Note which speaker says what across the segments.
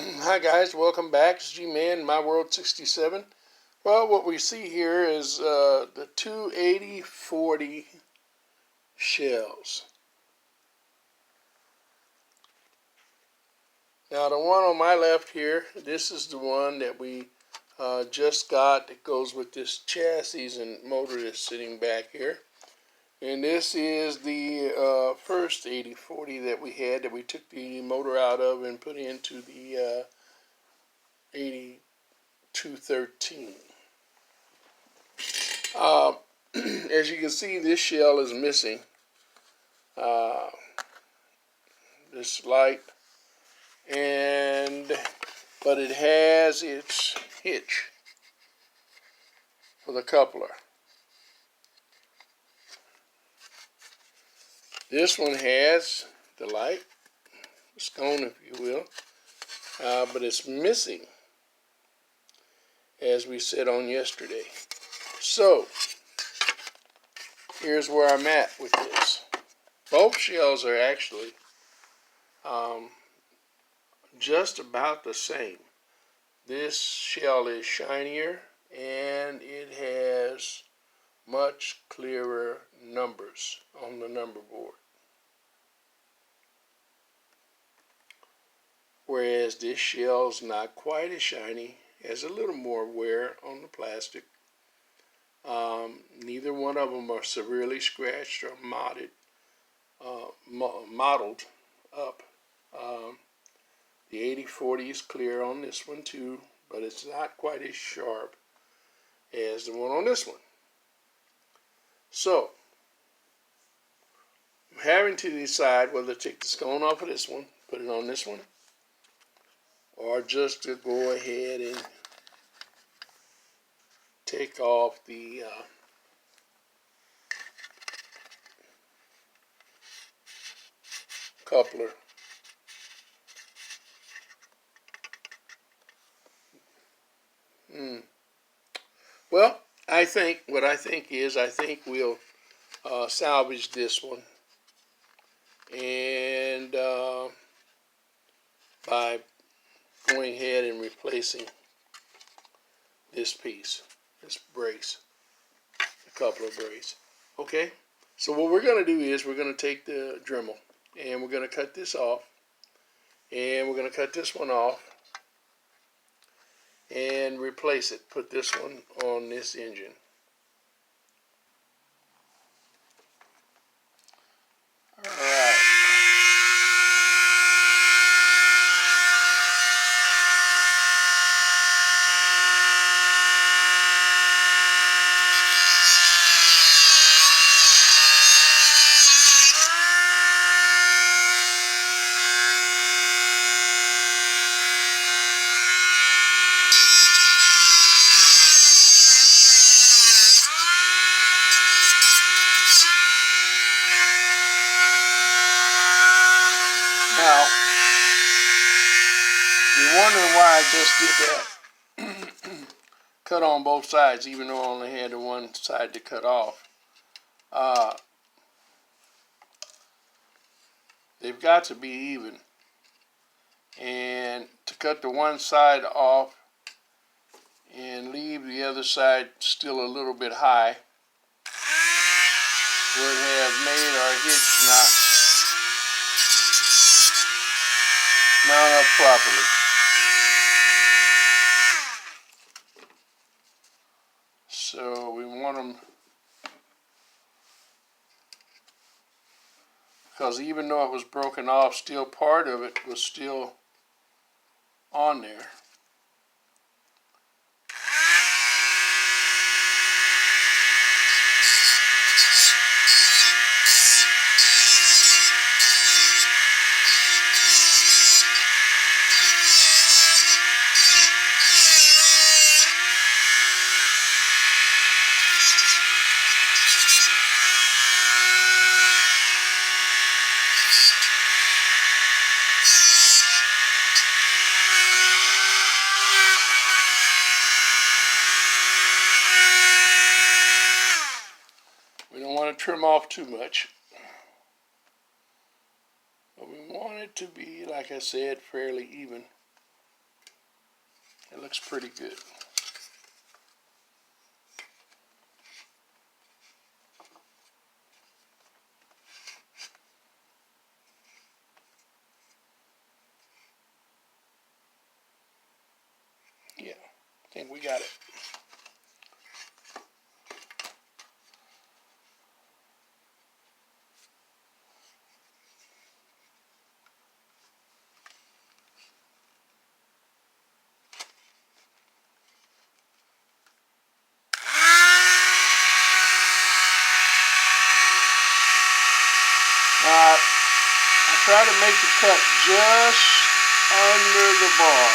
Speaker 1: Hi guys, welcome back. It's G-Man, My World 67. Well, what we see here is the two 80-40 shells. Now the one on my left here, this is the one that we just got. It goes with this chassis and motor that's sitting back here. And this is the first 80-40 that we had, that we took the motor out of and put into the 8213. As you can see, this shell is missing. This light, but it has its hitch for the coupler. This one has the light, scone if you will, but it's missing, as we said on yesterday. So here's where I'm at with this. Both shells are actually just about the same. This shell is shinier and it has much clearer numbers on the number board, whereas this shell's not quite as shiny, has a little more wear on the plastic. Neither one of them are severely scratched or mottled up. The 80-40 is clear on this one too, but it's not quite as sharp as the one on this one. So I'm having to decide whether to take the scone off of this one, put it on this one, or just to go ahead and take off the coupler. Well, I think we'll salvage this one, and by going ahead and replacing this piece, this brace, the coupler brace. Okay, so what we're going to do is we're going to take the Dremel and we're going to cut this off, and we're going to cut this one off and replace it. Put this one on this engine. Alright. Now, if you're wondering why I just did that, cut on both sides, even though I only had the one side to cut off, they've got to be even. And to cut the one side off and leave the other side still a little bit high would have made our hitch not mount up properly. So we want them, because even though it was broken off, still part of it was still on there. Trim off too much, but we want it to be, like I said, fairly even. It looks pretty good. Yeah, I think we got it. I try to make the cut just under the bar.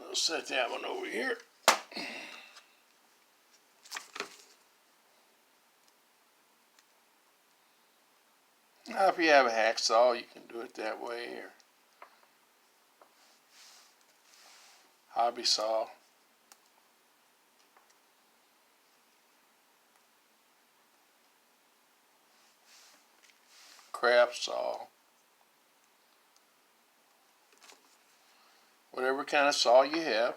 Speaker 1: We'll set that one over here. Now, if you have a hacksaw, you can do it that way, or hobby saw. Craft saw. Whatever kind of saw you have.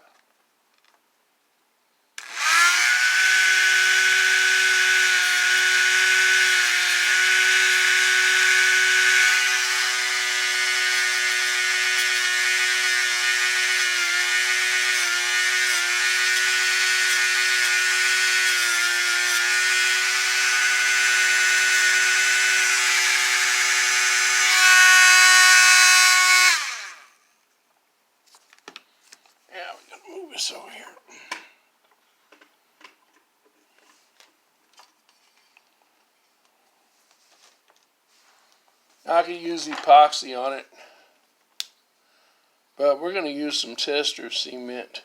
Speaker 1: Yeah, we're going to move this over here. I could use epoxy on it, but we're going to use some tester cement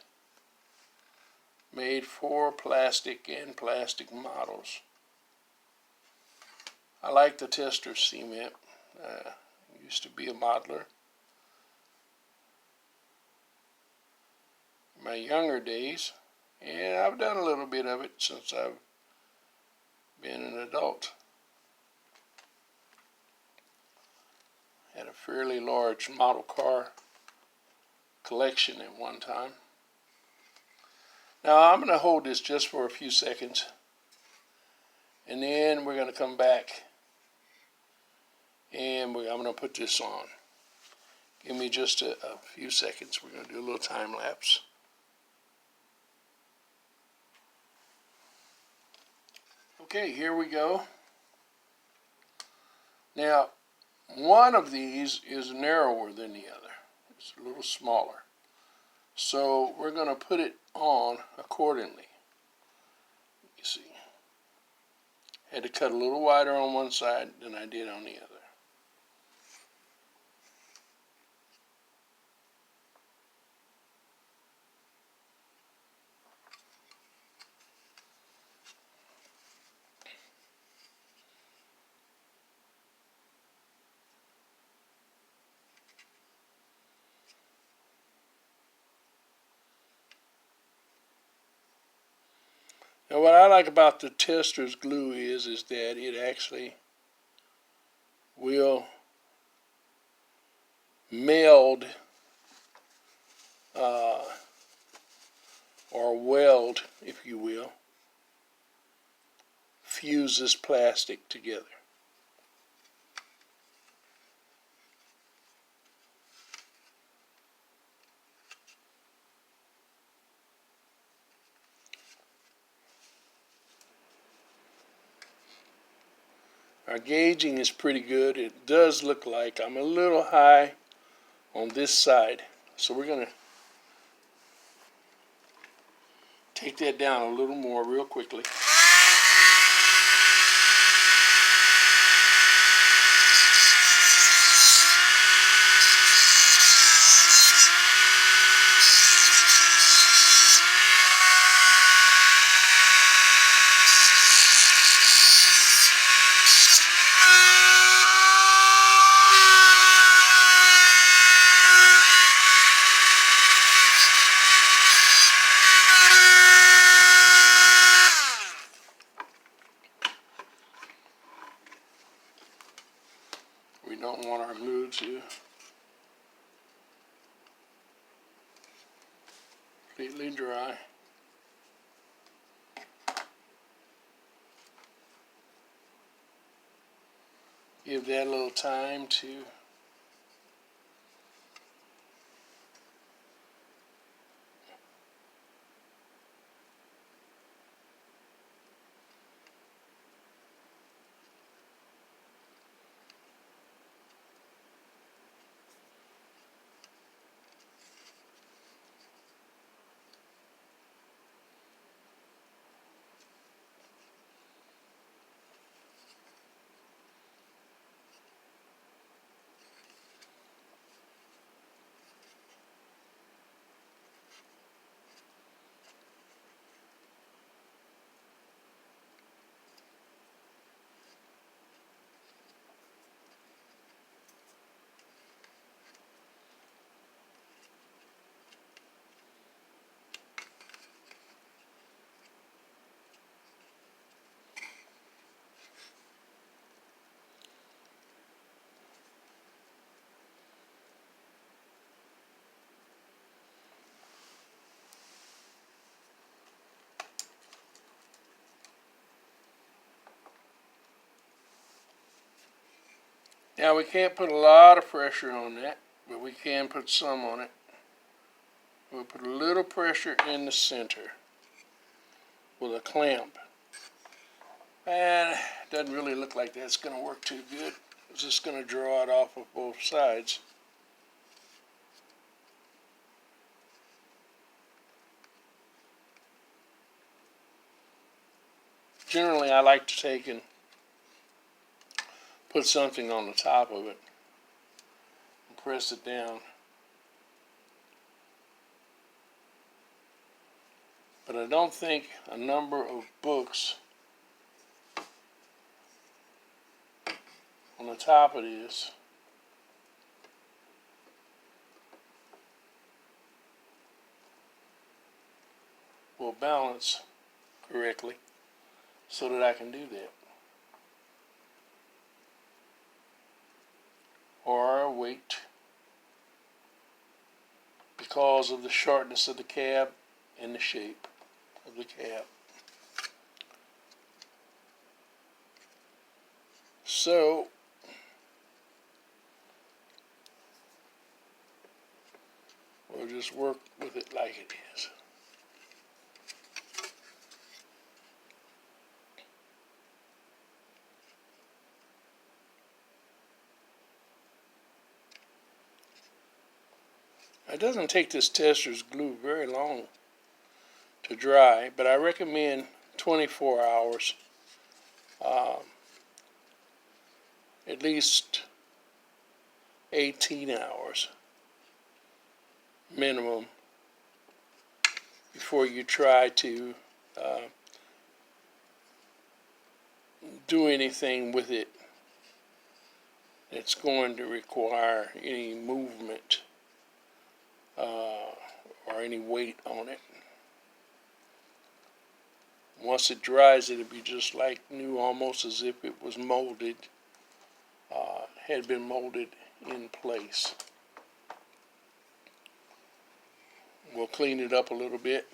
Speaker 1: made for plastic and plastic models. I like the tester cement. Used to be a modeler. In my younger days, and I've done a little bit of it since I've been an adult. Had a fairly large model car collection at one time. Now I'm going to hold this just for a few seconds, and then we're going to come back and I'm going to put this on. Give me just a few seconds. We're going to do a little time lapse. Okay, here we go. Now, one of these is narrower than the other. It's a little smaller. So we're going to put it on accordingly. You see. Had to cut a little wider on one side than I did on the other. Now what I like about the tester's glue is that it actually will meld or weld, if you will, fuse this plastic together. Our gauging is pretty good. It does look like I'm a little high on this side. So we're going to take that down a little more real quickly. We don't want our glue to completely dry. Give that a little time to now we can't put a lot of pressure on that, but we can put some on it. We'll put a little pressure in the center with a clamp. And it doesn't really look like that's going to work too good. It's just going to draw it off of both sides. Generally, I like to take and put something on the top of it and press it down. But I don't think a number of books on the top of this will balance correctly so that I can do that. Or wait, because of the shortness of the cab and the shape of the cab. So we'll just work with it like it is. It doesn't take this tester's glue very long to dry, but I recommend 24 hours, at least 18 hours minimum before you try to do anything with it that's going to require any movement or any weight on it. Once it dries, it'll be just like new, almost as if it was molded, had been molded in place. We'll clean it up a little bit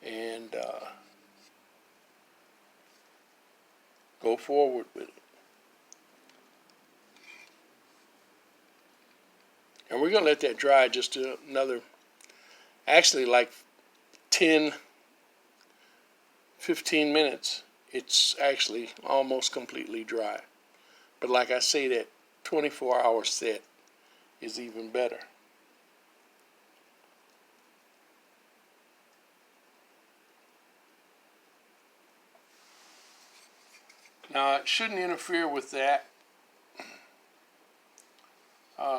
Speaker 1: and go forward with it. And we're going to let that dry just another, actually like 10, 15 minutes. It's actually almost completely dry. But like I say, that 24-hour set is even better. Now it shouldn't interfere with that.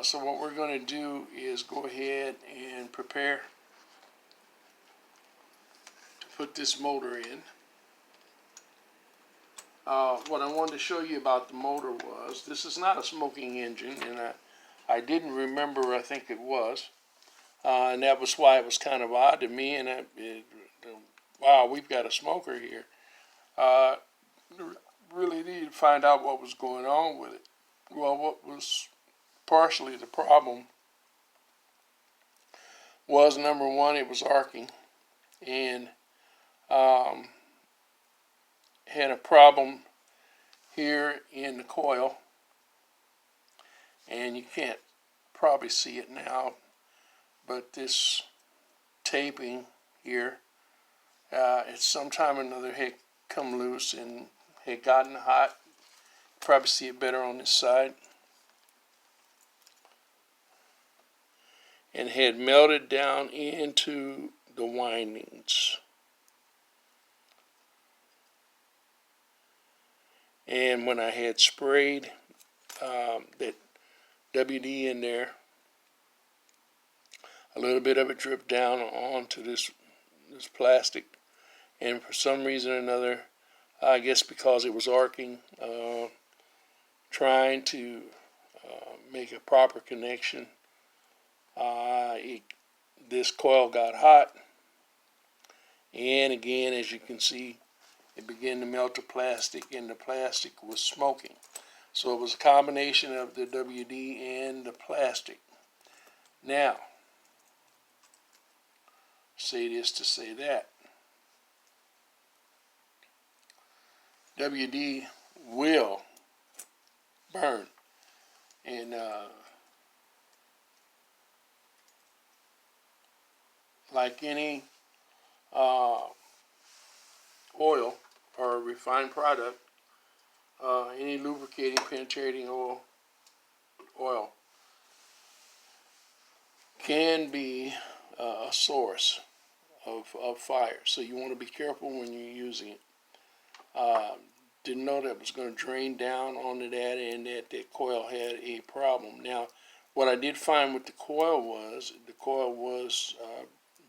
Speaker 1: So what we're going to do is go ahead and prepare to put this motor in. What I wanted to show you about the motor was, this is not a smoking engine, and I didn't remember, I think it was, and that was why it was kind of odd to me, and wow, we've got a smoker here. Really needed to find out what was going on with it. well, what was partially the problem was, number one, it was arcing, and had a problem here in the coil, and you can't probably see it now, but this taping here, at some time or another had come loose and had gotten hot. Probably see it better on this side, and had melted down into the windings. And when I had sprayed that WD in there, a little bit of it dripped down onto this plastic, and for some reason or another, I guess because it was arcing, trying to make a proper connection, this coil got hot, and again, as you can see, it began to melt the plastic, and the plastic was smoking. So it was a combination of the WD and the plastic. Now, say this to say that. WD will burn, and like any oil or refined product, any lubricating, penetrating oil can be a source of fire. So you want to be careful when you're using it. Didn't know that was going to drain down onto that, and that coil had a problem. Now, what I did find with the coil was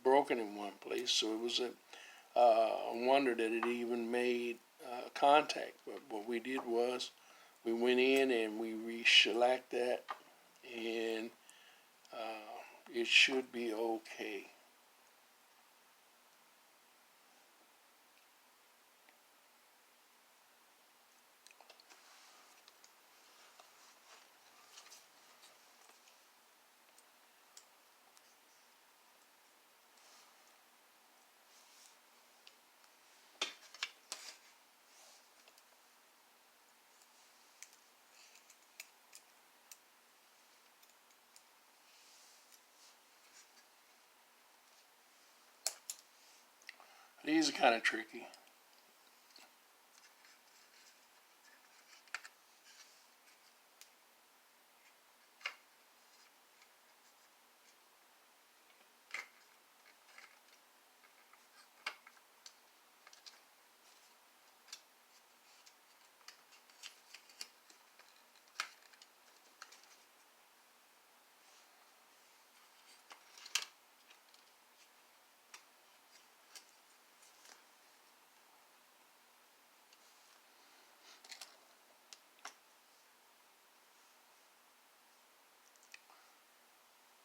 Speaker 1: broken in one place, so it was a wonder that it even made contact. But what we did was we went in and we re-shellacked that, and it should be okay. These are kind of tricky.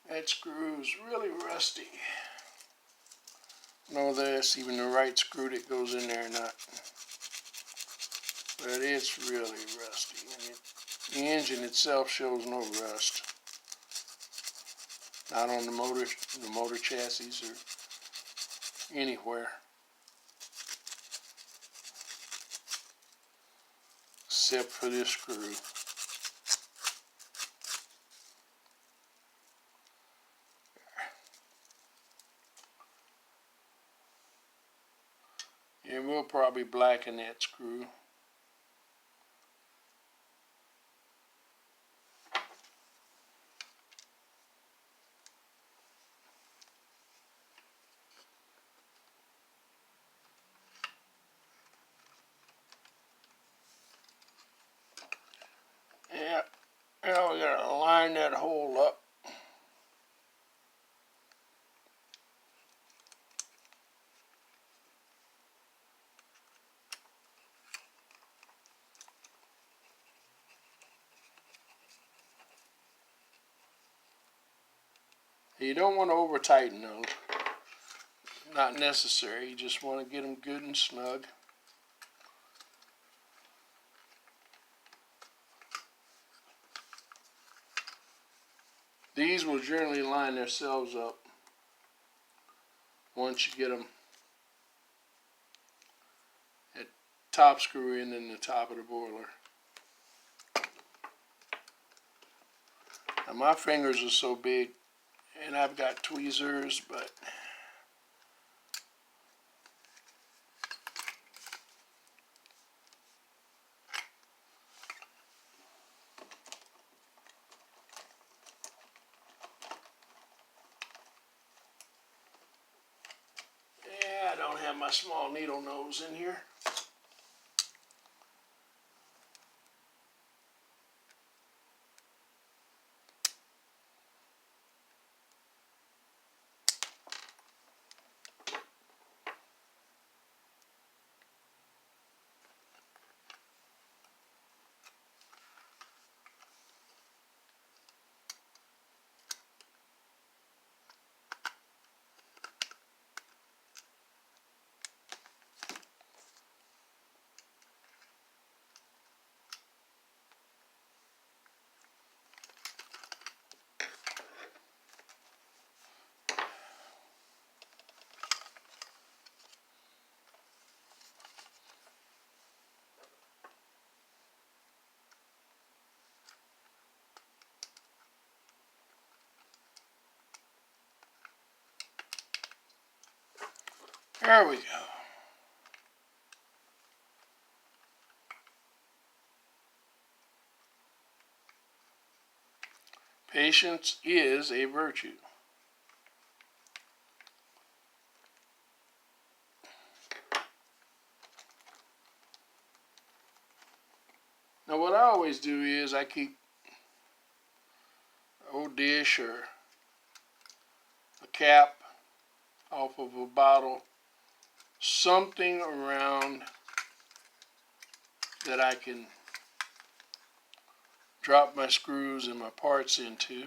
Speaker 1: That screw is really rusty. I don't know whether that's even the right screw that goes in there or not, but it's really rusty. And the engine itself shows no rust, not on the motor chassis or anywhere, except for this screw. And we'll probably blacken that screw. Yeah, now we gotta line that hole up. You don't want to over tighten those. Not necessary. You just want to get them good and snug. These will generally line themselves up once you get them at top screw in the top of the boiler. Now my fingers are so big, and I've got tweezers, but yeah, I don't have my small needle nose in here. There we go. Patience is a virtue. Now what I always do is I keep an old dish or a cap off of a bottle, something around that I can drop my screws and my parts into.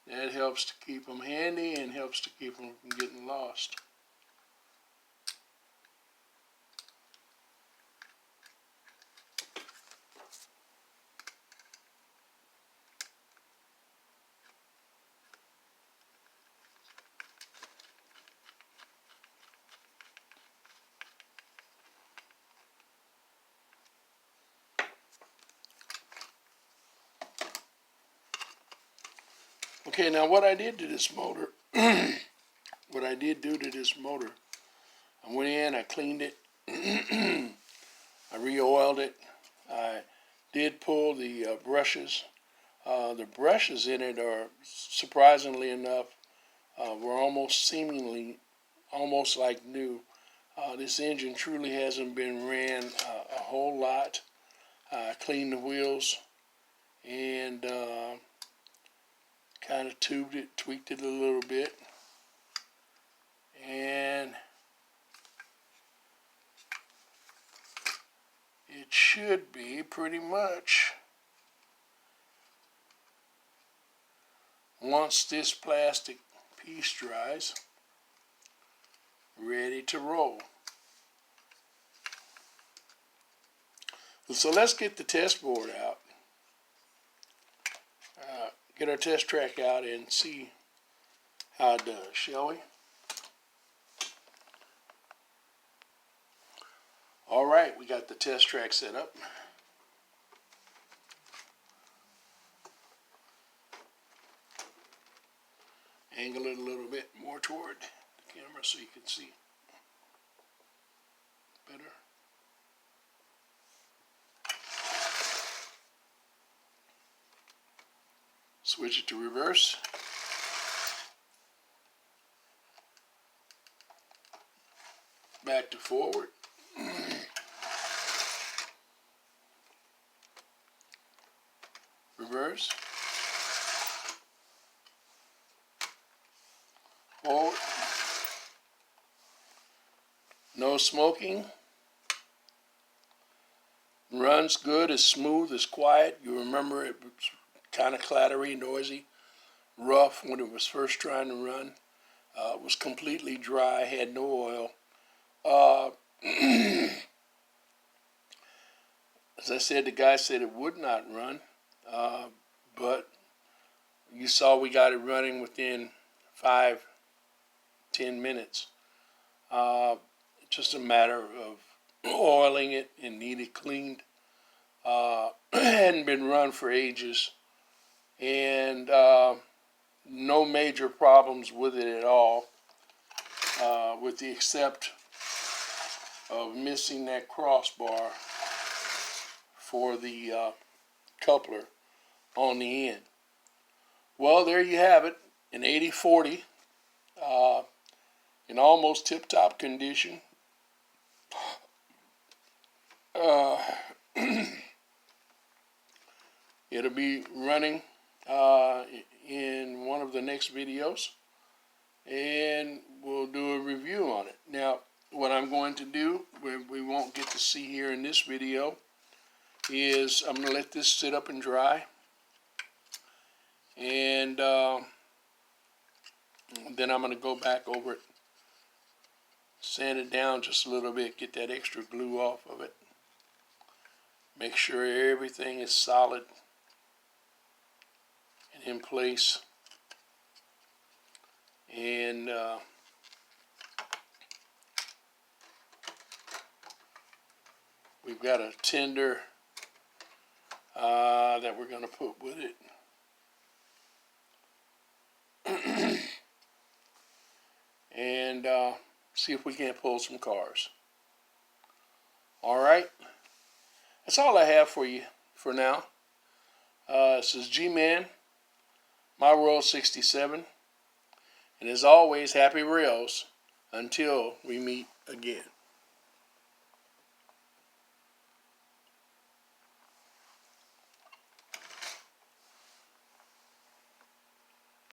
Speaker 1: That helps to keep them handy and helps to keep them from getting lost. Okay, now what I did to this motor, what I did do to this motor, I went in, I cleaned it, I re-oiled it, I did pull the brushes. The brushes in it are, surprisingly enough, were almost seemingly almost like new. This engine truly hasn't been ran a whole lot. I cleaned the wheels and kind of tubed it, tweaked it a little bit, and it should be pretty much, once this plastic piece dries, ready to roll. So let's get the test board out, get our test track out and see how it does, shall we? All right, we got the test track set up. Angle it a little bit more toward the camera so you can see better. Switch it to reverse. Back to forward. Reverse. Forward. No smoking. Runs good, it's smooth, it's quiet. You remember it was kind of clattery, noisy, rough when it was first trying to run. was completely dry, had no oil. Uh, as I said, the guy said it would not run, but you saw we got it running within 5-10 minutes. Just a matter of oiling it and needed cleaned. Hadn't been run for ages, and no major problems with it at all, with the except of missing that crossbar for the coupler on the end. Well, there you have it, an 8040, in almost tip-top condition. It'll be running in one of the next videos, and we'll do a review on it. Now, what I'm going to do, we won't get to see here in this video, is I'm going to let this sit up and dry, and then I'm going to go back over it, sand it down just a little bit, get that extra glue off of it, make sure everything is solid and in place, and we've got a tender that we're going to put with it. And see if we can't pull some cars. All right. That's all I have for you for now. This is G-Man, My World 67. And as always, happy rails until we meet again.